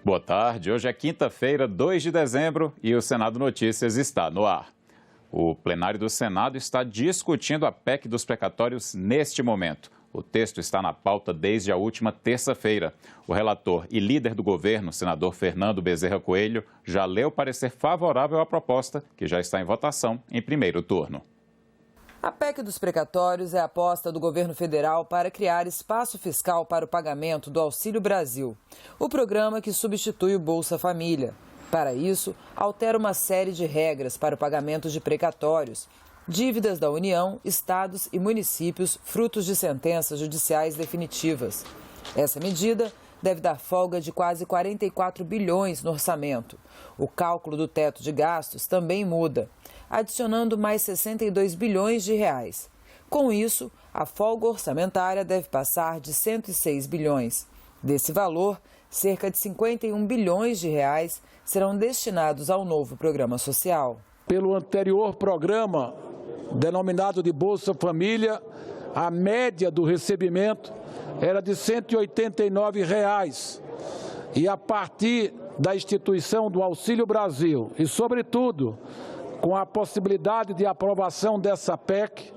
Boa tarde. Hoje é quinta-feira, 2 de dezembro, e o Senado Notícias está no ar. O plenário do Senado está discutindo a PEC dos precatórios neste momento. O texto está na pauta desde a última terça-feira. O relator e líder do governo, senador Fernando Bezerra Coelho, já leu parecer favorável à proposta, que já está em votação em primeiro turno. A PEC dos precatórios é a aposta do governo federal para criar espaço fiscal para o pagamento do Auxílio Brasil, o programa que substitui o Bolsa Família. Para isso, altera uma série de regras para o pagamento de precatórios, dívidas da União, estados e municípios frutos de sentenças judiciais definitivas. Essa medida deve dar folga de quase 44 bilhões no orçamento. O cálculo do teto de gastos também muda, adicionando mais 62 bilhões de reais. Com isso, a folga orçamentária deve passar de 106 bilhões. Desse valor, cerca de 51 bilhões de reais serão destinados ao novo programa social. Pelo anterior programa, denominado de Bolsa Família, a média do recebimento era de R$ 189. E a partir da instituição do Auxílio Brasil e, sobretudo, com a possibilidade de aprovação dessa PEC,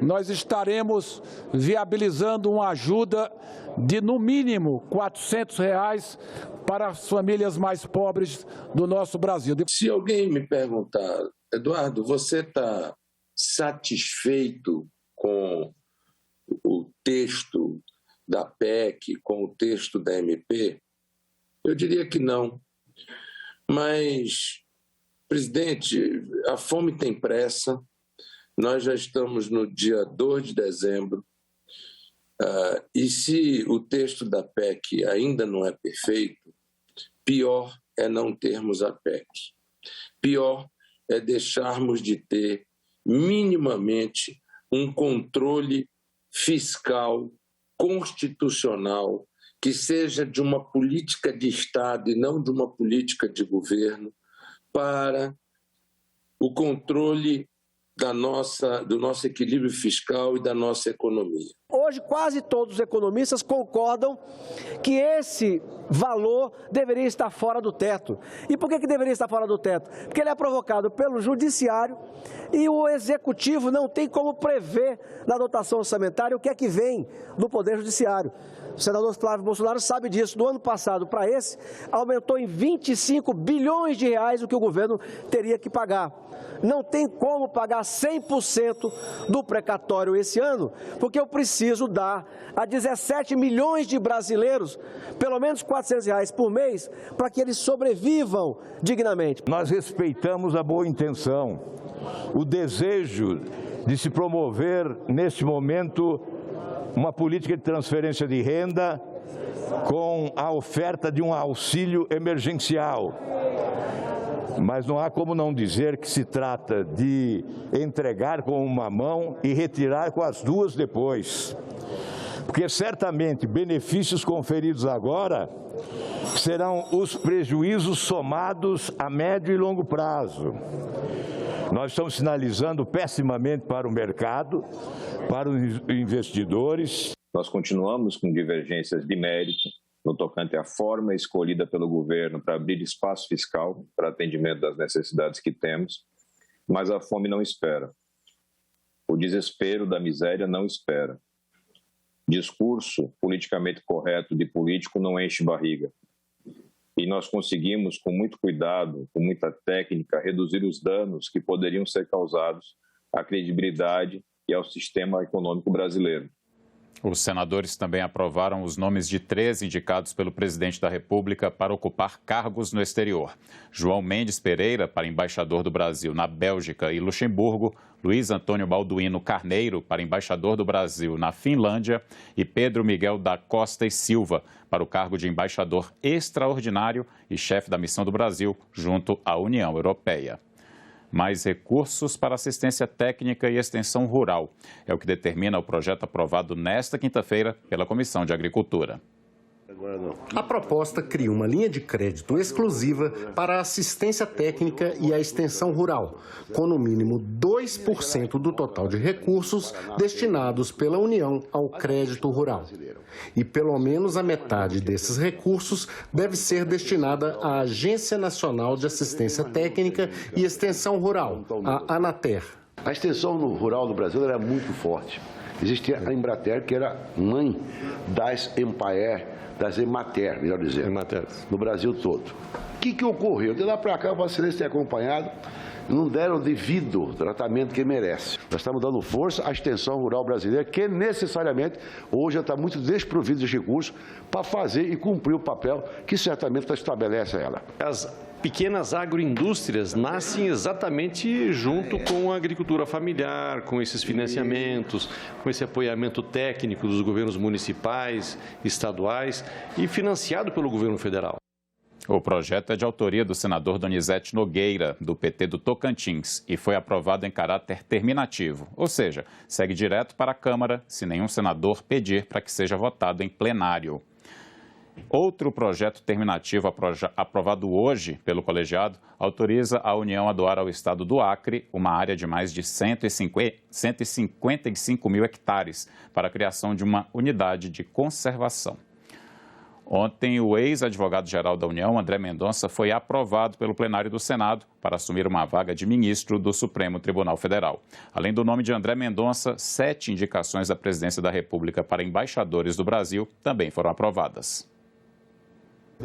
nós estaremos viabilizando uma ajuda de, no mínimo, R$ 400 para as famílias mais pobres do nosso Brasil. Se alguém me perguntar, Eduardo, você está satisfeito com o texto da PEC, com o texto da MP? Eu diria que não. Mas, presidente, a fome tem pressa. Nós já estamos no dia 2 de dezembro. E se o texto da PEC ainda não é perfeito, pior é não termos a PEC. Pior é deixarmos de ter minimamente um controle fiscal constitucional que seja de uma política de Estado e não de uma política de governo para o controle do nosso equilíbrio fiscal e da nossa economia. Hoje, quase todos os economistas concordam que esse valor deveria estar fora do teto. E por que deveria estar fora do teto? Porque ele é provocado pelo judiciário e o executivo não tem como prever na dotação orçamentária o que é que vem do Poder Judiciário. O senador Flávio Bolsonaro sabe disso. Do ano passado para esse, aumentou em 25 bilhões de reais o que o governo teria que pagar. Não tem como pagar 100% do precatório esse ano, porque eu preciso dar a 17 milhões de brasileiros pelo menos R$ 400 por mês para que eles sobrevivam dignamente. Nós respeitamos a boa intenção, o desejo de se promover neste momento uma política de transferência de renda com a oferta de um auxílio emergencial. Mas não há como não dizer que se trata de entregar com uma mão e retirar com as duas depois. Porque certamente benefícios conferidos agora serão os prejuízos somados a médio e longo prazo. Nós estamos sinalizando pessimamente para o mercado, para os investidores. Nós continuamos com divergências de mérito no tocante à forma escolhida pelo governo para abrir espaço fiscal para atendimento das necessidades que temos, mas a fome não espera. O desespero da miséria não espera. Discurso politicamente correto de político não enche barriga. E nós conseguimos, com muito cuidado, com muita técnica, reduzir os danos que poderiam ser causados à credibilidade e ao sistema econômico brasileiro. Os senadores também aprovaram os nomes de 3 indicados pelo presidente da República para ocupar cargos no exterior. João Mendes Pereira, para embaixador do Brasil na Bélgica e Luxemburgo, Luiz Antônio Balduino Carneiro, para embaixador do Brasil na Finlândia, e Pedro Miguel da Costa e Silva, para o cargo de embaixador extraordinário e chefe da missão do Brasil junto à União Europeia. Mais recursos para assistência técnica e extensão rural. É o que determina o projeto aprovado nesta quinta-feira pela Comissão de Agricultura. A proposta cria uma linha de crédito exclusiva para a assistência técnica e a extensão rural, com no mínimo 2% do total de recursos destinados pela União ao crédito rural. E pelo menos a metade desses recursos deve ser destinada à Agência Nacional de Assistência Técnica e Extensão Rural, a ANATER. A extensão rural do Brasil era muito forte. Existia a Embrater, que era mãe das Emater, melhor dizendo, no Brasil todo. O que ocorreu? De lá para cá, o Vossa Excelência tem acompanhado, não deram o devido tratamento que merece. Nós estamos dando força à extensão rural brasileira, que necessariamente hoje já está muito desprovida de recursos para fazer e cumprir o papel que certamente estabelece ela. As pequenas agroindústrias nascem exatamente junto com a agricultura familiar, com esses financiamentos, com esse apoiamento técnico dos governos municipais, estaduais e financiado pelo governo federal. O projeto é de autoria do senador Donizete Nogueira, do PT do Tocantins, e foi aprovado em caráter terminativo, ou seja, segue direto para a Câmara se nenhum senador pedir para que seja votado em plenário. Outro projeto terminativo aprovado hoje pelo colegiado autoriza a União a doar ao estado do Acre uma área de mais de 155 mil hectares para a criação de uma unidade de conservação. Ontem, o ex-advogado-geral da União, André Mendonça, foi aprovado pelo plenário do Senado para assumir uma vaga de ministro do Supremo Tribunal Federal. Além do nome de André Mendonça, 7 indicações da Presidência da República para embaixadores do Brasil também foram aprovadas.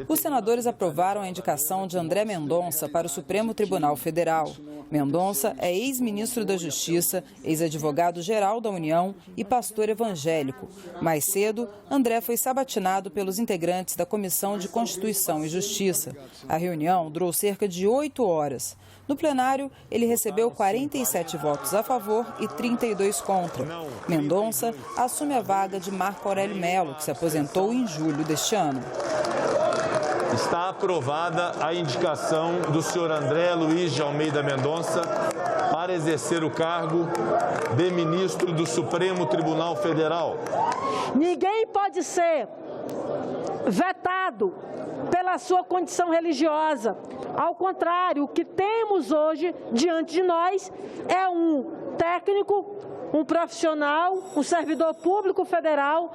Os senadores aprovaram a indicação de André Mendonça para o Supremo Tribunal Federal. Mendonça é ex-ministro da Justiça, ex-advogado-geral da União e pastor evangélico. Mais cedo, André foi sabatinado pelos integrantes da Comissão de Constituição e Justiça. A reunião durou cerca de 8 horas. No plenário, ele recebeu 47 votos a favor e 32 contra. Mendonça assume a vaga de Marco Aurélio Melo, que se aposentou em julho deste ano. Está aprovada a indicação do senhor André Luiz de Almeida Mendonça para exercer o cargo de ministro do Supremo Tribunal Federal. Ninguém pode ser vetado pela sua condição religiosa. Ao contrário, o que temos hoje diante de nós é um técnico, um profissional, um servidor público federal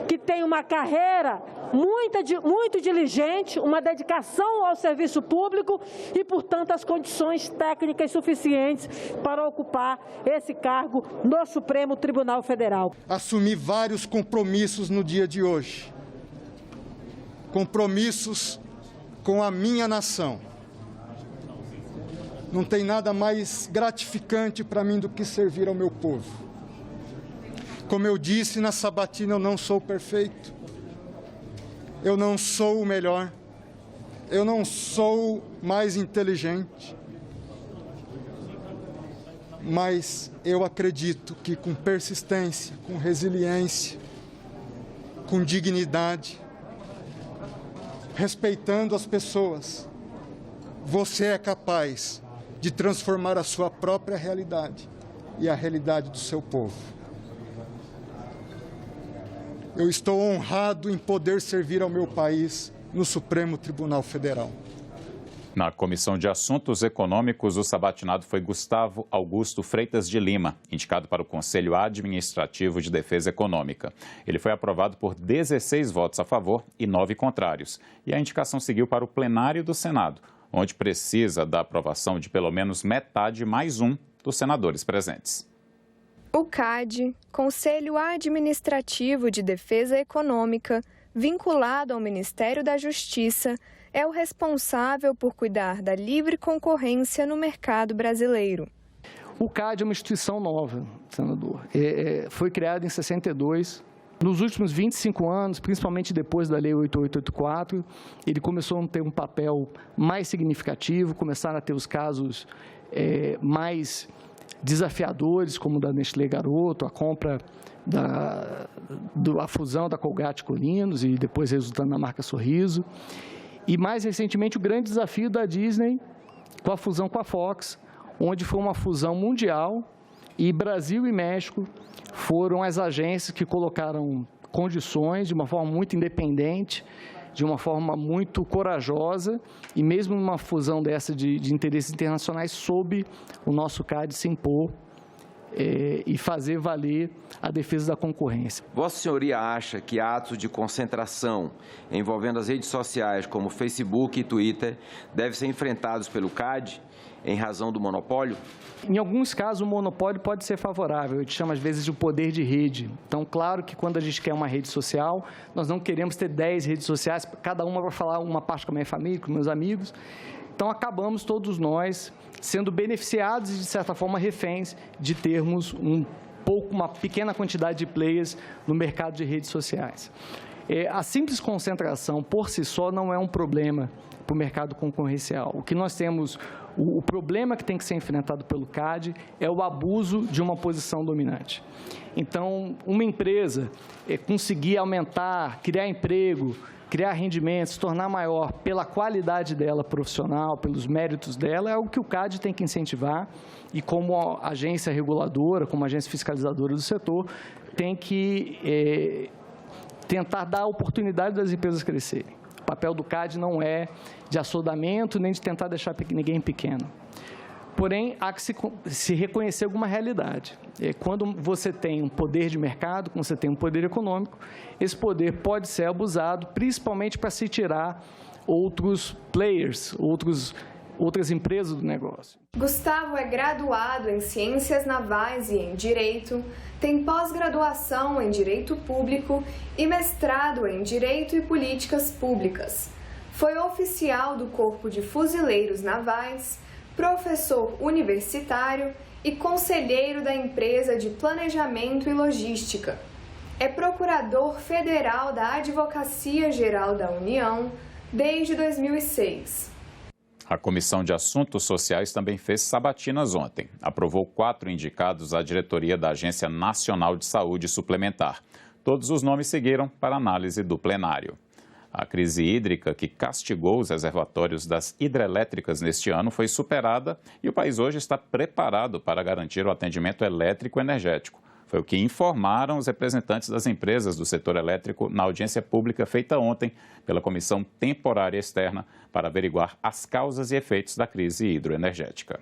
que tem uma carreira muito diligente, uma dedicação ao serviço público e, portanto, as condições técnicas suficientes para ocupar esse cargo no Supremo Tribunal Federal. Assumi vários compromissos no dia de hoje. Compromissos com a minha nação. Não tem nada mais gratificante para mim do que servir ao meu povo. Como eu disse na sabatina, eu não sou perfeito. Eu não sou o melhor. Eu não sou mais inteligente. Mas eu acredito que com persistência, com resiliência, com dignidade, respeitando as pessoas, você é capaz de transformar a sua própria realidade e a realidade do seu povo. Eu estou honrado em poder servir ao meu país no Supremo Tribunal Federal. Na Comissão de Assuntos Econômicos, o sabatinado foi Gustavo Augusto Freitas de Lima, indicado para o Conselho Administrativo de Defesa Econômica. Ele foi aprovado por 16 votos a favor e 9 contrários. E a indicação seguiu para o plenário do Senado, onde precisa da aprovação de pelo menos metade mais um dos senadores presentes. O CAD, Conselho Administrativo de Defesa Econômica, vinculado ao Ministério da Justiça, é o responsável por cuidar da livre concorrência no mercado brasileiro. O CAD é uma instituição nova, senador. Foi criado em 62. Nos últimos 25 anos, principalmente depois da Lei 8884, ele começou a ter um papel mais significativo, começaram a ter os casos mais desafiadores, como o da Nestlé Garoto, a compra, a fusão da Colgate Colinos e depois resultando na marca Sorriso. E, mais recentemente, o grande desafio da Disney com a fusão com a Fox, onde foi uma fusão mundial e Brasil e México foram as agências que colocaram condições, de uma forma muito independente, de uma forma muito corajosa, e mesmo numa fusão dessa de interesses internacionais, soube o nosso CAD se impor e fazer valer a defesa da concorrência. Vossa Senhoria acha que atos de concentração envolvendo as redes sociais como Facebook e Twitter devem ser enfrentados pelo CAD em razão do monopólio? Em alguns casos, o monopólio pode ser favorável, a gente chama às vezes de poder de rede. Então, claro que quando a gente quer uma rede social, nós não queremos ter 10 redes sociais, cada uma vai falar uma parte com a minha família, com meus amigos. Então, acabamos todos nós sendo beneficiados e, de certa forma, reféns de termos uma pequena quantidade de players no mercado de redes sociais. A simples concentração, por si só, não é um problema para o mercado concorrencial. O que nós temos, o problema que tem que ser enfrentado pelo CAD é o abuso de uma posição dominante. Então, uma empresa conseguir aumentar, criar emprego, criar rendimentos, se tornar maior pela qualidade dela profissional, pelos méritos dela, é algo que o CAD tem que incentivar e, como agência reguladora, como agência fiscalizadora do setor, tem que tentar dar a oportunidade das empresas crescerem. O papel do CAD não é de assodamento nem de tentar deixar ninguém pequeno. Porém, há que se reconhecer alguma realidade. Quando você tem um poder de mercado, quando você tem um poder econômico, esse poder pode ser abusado, principalmente para se tirar outros players, outras empresas do negócio. Gustavo é graduado em Ciências Navais e em Direito, tem pós-graduação em Direito Público e mestrado em Direito e Políticas Públicas. Foi oficial do Corpo de Fuzileiros Navais, professor universitário e conselheiro da empresa de Planejamento e Logística. É procurador federal da Advocacia Geral da União desde 2006. A Comissão de Assuntos Sociais também fez sabatinas ontem. Aprovou 4 indicados à diretoria da Agência Nacional de Saúde Suplementar. Todos os nomes seguiram para análise do plenário. A crise hídrica que castigou os reservatórios das hidrelétricas neste ano foi superada e o país hoje está preparado para garantir o atendimento elétrico energético. Foi o que informaram os representantes das empresas do setor elétrico na audiência pública feita ontem pela Comissão Temporária Externa para averiguar as causas e efeitos da crise hidroenergética.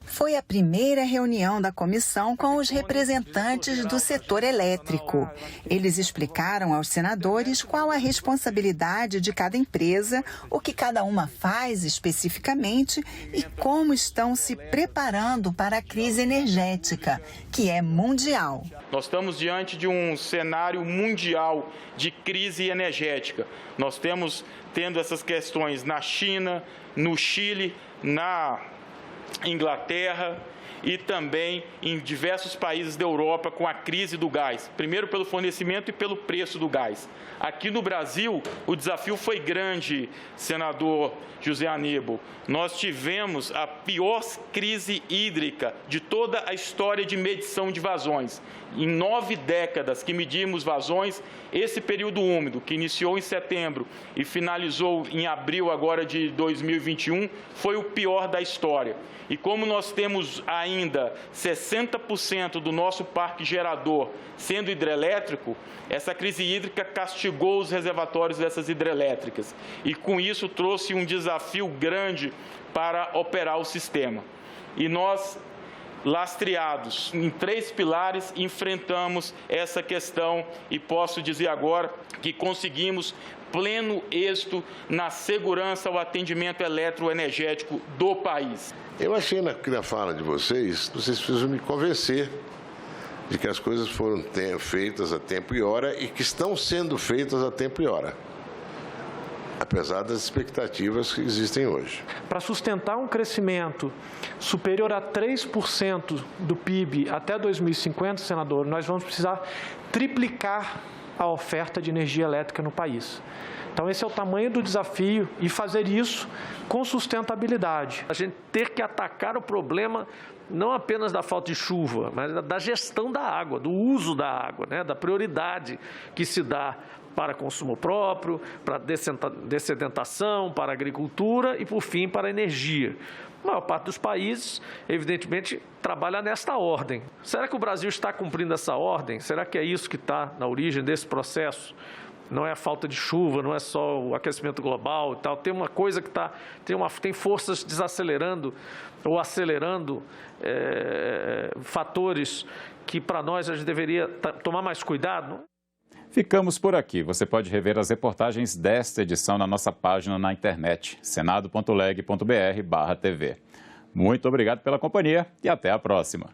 Foi a primeira reunião da comissão com os representantes do setor elétrico. Eles explicaram aos senadores qual a responsabilidade de cada empresa, o que cada uma faz especificamente e como estão se preparando para a crise energética, que é mundial. Nós estamos diante de um cenário mundial de crise energética. Nós tendo essas questões na China, no Chile, na Inglaterra e também em diversos países da Europa com a crise do gás, primeiro pelo fornecimento e pelo preço do gás. Aqui no Brasil, o desafio foi grande, senador José Aníbal. Nós tivemos a pior crise hídrica de toda a história de medição de vazões. Em 9 décadas que medimos vazões, esse período úmido, que iniciou em setembro e finalizou em abril agora de 2021, foi o pior da história. E como nós temos ainda 60% do nosso parque gerador sendo hidrelétrico, essa crise hídrica castigou os reservatórios dessas hidrelétricas. E com isso trouxe um desafio grande para operar o sistema. E nós, lastreados em 3 pilares, enfrentamos essa questão e posso dizer agora que conseguimos pleno êxito na segurança ao atendimento eletroenergético do país. Eu achei na fala de vocês precisam me convencer de que as coisas foram feitas a tempo e hora e que estão sendo feitas a tempo e hora, apesar das expectativas que existem hoje. Para sustentar um crescimento superior a 3% do PIB até 2050, senador, nós vamos precisar triplicar a oferta de energia elétrica no país. Então, esse é o tamanho do desafio e fazer isso com sustentabilidade. A gente ter que atacar o problema não apenas da falta de chuva, mas da gestão da água, do uso da água, né? Da prioridade que se dá para consumo próprio, para dessedentação, para agricultura e, por fim, para a energia. A maior parte dos países, evidentemente, trabalha nesta ordem. Será que o Brasil está cumprindo essa ordem? Será que é isso que está na origem desse processo? Não é a falta de chuva, não é só o aquecimento global e tal. Tem uma coisa que tem forças desacelerando ou acelerando fatores que, para nós, a gente deveria tomar mais cuidado. Ficamos por aqui. Você pode rever as reportagens desta edição na nossa página na internet, senado.leg.br/TV. Muito obrigado pela companhia e até a próxima.